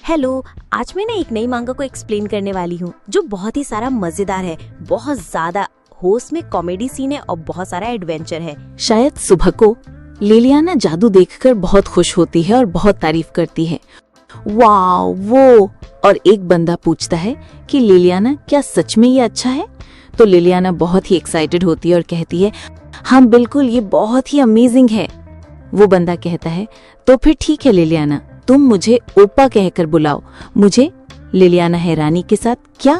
Hello, आज मैं ना एक नई मांगा को एक्सप्लेन करने वाली हूँ जो बहुत ही सारा मजेदार है। बहुत ज्यादा होस्ट में कॉमेडी सीन है और बहुत सारा एडवेंचर है। शायद सुबह को लिलियाना जादू देखकर बहुत खुश होती है और बहुत तारीफ करती है। वाव वो। और एक बंदा पूछता है कि लिलियाना क्या सच में ये अच्छा है? तो लिलियाना बहुत ही एक्साइटेड होती है और कहती है हाँ बिल्कुल, ये बहुत ही अमेजिंग है। वो बंदा कहता है तो फिर ठीक है लिलियाना, तुम मुझे ओप्पा कहकर बुलाओ मुझे। लिलियाना हैरानी के साथ क्या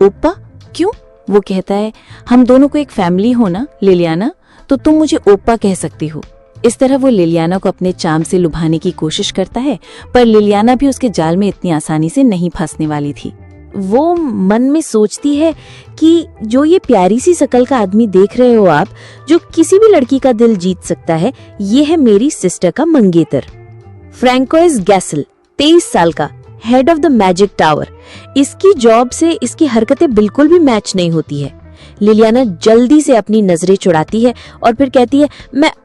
ओप्पा क्यों? वो कहता है हम दोनों को एक फैमिली हो ना लिलियाना, तो तुम मुझे ओप्पा कह सकती हो। इस तरह वो लिलियाना को अपने चार्म से लुभाने की कोशिश करता है, पर लिलियाना भी उसके जाल में इतनी आसानी से नहीं फंसने वाली थी। वो मन में सोचती है कि जो ये प्यारी सी शक्ल का आदमी देख रहे हो आप, जो किसी भी लड़की का दिल जीत सकता है, ये है मेरी सिस्टर का मंगेतर फ्रैंकोइस गैसल, 23 साल का, head of the magic tower. इसकी जॉब से इसकी हरकतें बिल्कुल भी मैच नहीं होती है। लिलियाना जल्दी से अपनी नजरें चुराती है और फिर कहती है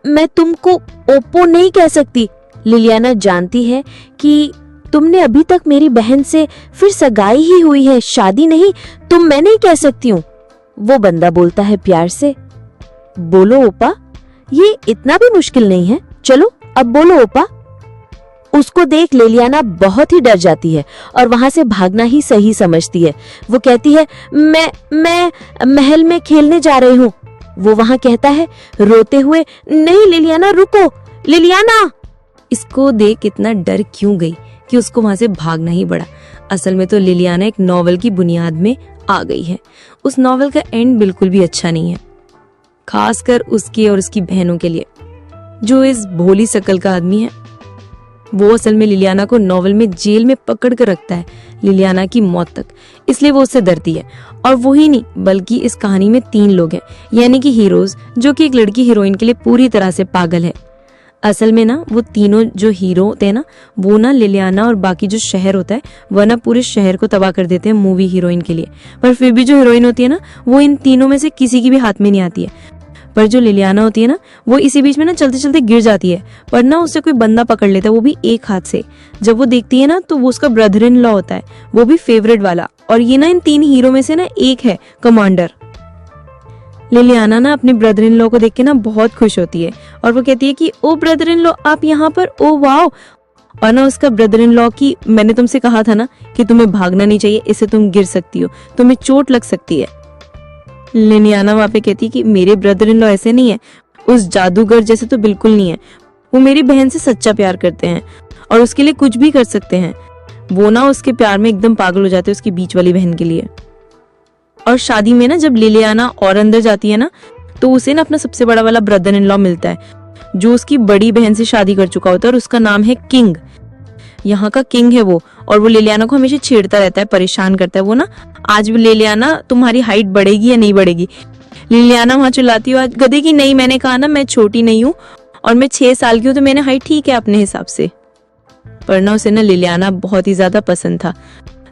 मैं तुमको ओप्पो नहीं कह सकती। लिलियाना जानती है कि तुमने अभी तक मेरी बहन से फिर सगाई ही हुई है, शादी नहीं, तुम मैं नहीं कह सकती हूँ। वो बंदा बोलता है प्यार से, बोलो ओप्पा, ये इतना भी मुश्किल नहीं है, चलो अब बोलो ओप्पा। उसको देख लिलियाना बहुत ही डर जाती है और वहां से भागना ही सही समझती है। वो कहती है मैं महल में खेलने जा रही हूँ। वो वहां कहता है रोते हुए, नहीं लिलियाना रुको, लिलियाना। इसको देख इतना डर क्यों गई कि उसको वहां से भागना ही पड़ा। असल में तो लिलियाना एक नॉवेल की बुनियाद में आ गई है। उस नॉवेल का एंड बिल्कुल भी अच्छा नहीं है, खासकर उसके और उसकी बहनों के लिए। जो इस भोली शकल का आदमी है वो असल में लिलियाना को नॉवेल में जेल में पकड़ कर रखता है, लिलियाना की मौत तक। इसलिए वो उससे डरती है। और वो ही नहीं, बल्कि इस कहानी में 3 लोग हैं, यानी कि हीरोज, जो कि एक लड़की हीरोइन के लिए पूरी तरह से पागल है। असल में ना वो तीनों जो हीरो होते हैं ना, वो ना लिलियाना और बाकी जो शहर होता है वह ना पूरे शहर को तबाह कर देते हैं मूवी हीरोइन के लिए। पर फिर भी जो हीरोइन होती है ना, वो इन तीनों में से किसी की भी हाथ में नहीं आती है। पर जो लिलियाना होती है ना, वो इसी बीच में ना चलते चलते गिर जाती है, पर ना उससे कोई बंदा पकड़ लेता है, वो भी एक हाथ से। जब वो देखती है ना, तो वो उसका ब्रदर इन लॉ होता है, वो भी फेवरेट वाला। और ये ना इन 3 हीरो में से ना एक है कमांडर। लिलियाना ना अपने ब्रदर इन लॉ को देख के ना बहुत खुश होती है और वो कहती है कि ओ ब्रदर इन लॉ, आप यहाँ पर, ओ वाओ। और ना उसका ब्रदर इन लॉ की, मैंने तुमसे कहा था ना कि तुम्हें भागना नहीं चाहिए, इससे तुम गिर सकती हो, तुम्हें चोट लग सकती है। लिलियाना वहाँ पे कहती है कि मेरे ब्रदर इन लॉ ऐसे नहीं है, उस जादूगर जैसे तो बिल्कुल नहीं है। वो मेरी बहन से सच्चा प्यार करते हैं और उसके लिए कुछ भी कर सकते हैं। वो ना उसके प्यार में एकदम पागल हो जाते हैं उसकी बीच वाली बहन के लिए। और शादी में ना जब लिलियाना और अंदर जाती है ना, तो उसे ना अपना सबसे बड़ा वाला ब्रदर इन लॉ मिलता है, जो उसकी बड़ी बहन से शादी कर चुका होता है और उसका नाम है किंग। यहाँ का किंग है वो। और वो लिलियाना को हमेशा छेड़ता रहता है, परेशान करता है। वो ना आज भी लिलियाना तुम्हारी हाइट बढ़ेगी या नहीं बढ़ेगी? लिलियाना वहां चिल्लाती है आज गधे की, नहीं मैंने कहा ना मैं छोटी नहीं हूँ और मैं 6 साल की हूँ, तो मैंने हाइट ठीक है अपने हिसाब से। पर ना उसे ना लिलियाना बहुत ही ज्यादा पसंद था,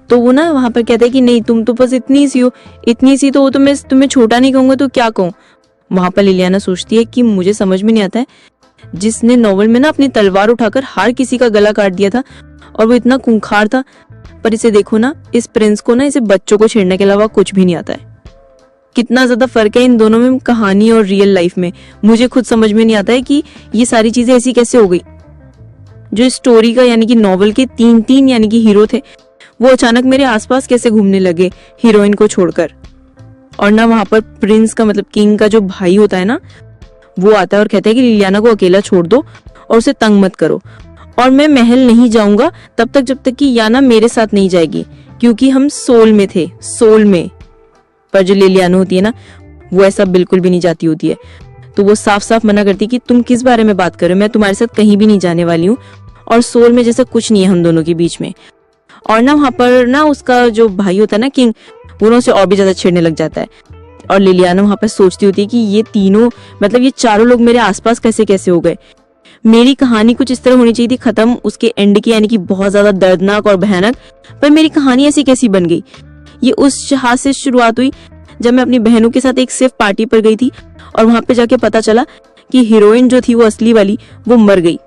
तो वो ना वहां पर कहता है कि नहीं तुम तो बस इतनी सी हो, इतनी सी तो वो, तो मैं तुम्हें छोटा नहीं कहूंगा तो क्या कहूँ। वहां पर लिलियाना सोचती है कि मुझे समझ में नहीं आता है, जिसने नॉवेल में ना अपनी तलवार उठाकर हर किसी का गला काट दिया था और वो इतना खूंखार था, पर इसे देखो ना, इस प्रिंस को ना इसे बच्चों को छेड़ने के अलावा कुछ भी नहीं आता है। कितना ज्यादा फर्क है इन दोनों में, कहानी और रियल लाइफ में। मुझे खुद समझ में नहीं आता है कि ये सारी चीजें ऐसी कैसे हो गई। जो स्टोरी का यानी कि नॉवेल के 3 यानी कि हीरो थे, वो अचानक मेरे आसपास कैसे घूमने लगे हीरोइन को छोड़कर। और ना वहां पर प्रिंस का मतलब किंग का जो भाई होता है ना, वो आता है और कहता है कि लिलियाना को अकेला छोड़ दो और उसे तंग मत करो, और मैं महल नहीं जाऊंगा तब तक जब तक कि याना मेरे साथ नहीं जाएगी, क्योंकि हम सोल में थे, सोल में। पर जो लिलियाना होती है ना, वो ऐसा बिल्कुल भी नहीं जाती होती है। तो वो साफ साफ मना करती है कि तुम किस बारे में बात कर रहे हो, मैं तुम्हारे साथ कहीं भी नहीं जाने वाली हूँ, और सोल में जैसा कुछ नहीं है हम दोनों के बीच में। और ना वहां पर ना उसका जो भाई होता है ना किंग, वो उसे और भी ज्यादा छेड़ने लग जाता है। और लिलियाना वहां पर सोचती होती है कि ये तीनों मतलब ये चारों लोग मेरे आसपास कैसे कैसे हो गए। मेरी कहानी कुछ इस तरह होनी चाहिए थी खत्म, उसके एंड की, यानी कि बहुत ज्यादा दर्दनाक और भयानक, पर मेरी कहानी ऐसी कैसी बन गई। ये उस हाथ से शुरुआत हुई जब मैं अपनी बहनों के साथ एक सिर्फ पार्टी पर गई थी और वहां पे जाके पता चला कि हीरोइन जो थी वो असली वाली, वो मर गई।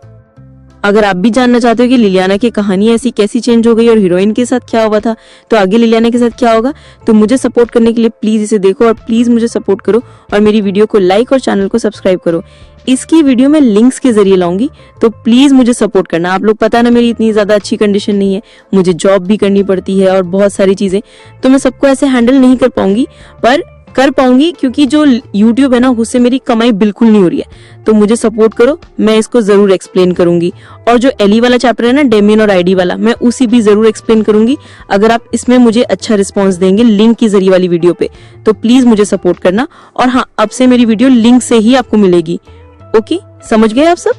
अगर आप भी जानना चाहते हो कि लिलियाना की कहानी ऐसी कैसी चेंज हो गई और हीरोइन के साथ क्या हुआ था, तो आगे लिलियाना के साथ क्या होगा, तो मुझे सपोर्ट करने के लिए प्लीज इसे देखो और प्लीज मुझे सपोर्ट करो और मेरी वीडियो को लाइक और चैनल को सब्सक्राइब करो। इसकी वीडियो मैं लिंक्स के जरिए लाऊंगी, तो प्लीज मुझे सपोर्ट करना। आप लोग पता ना मेरी इतनी ज्यादा अच्छी कंडीशन नहीं है, मुझे जॉब भी करनी पड़ती है और बहुत सारी चीजें, तो मैं सबको ऐसे हैंडल नहीं कर पाऊंगी, पर कर पाऊंगी क्योंकि जो YouTube है ना उससे मेरी कमाई बिल्कुल नहीं हो रही है। तो मुझे सपोर्ट करो, मैं इसको जरूर एक्सप्लेन करूंगी। और जो एली वाला चैप्टर है ना, डेमियन और आईडी वाला, मैं उसी भी जरूर एक्सप्लेन करूंगी अगर आप इसमें मुझे अच्छा रिस्पॉन्स देंगे लिंक के जरिए वाली वीडियो पे। तो प्लीज मुझे सपोर्ट करना। और हाँ, अब से मेरी वीडियो लिंक से ही आपको मिलेगी। ओके, समझ गए आप सब?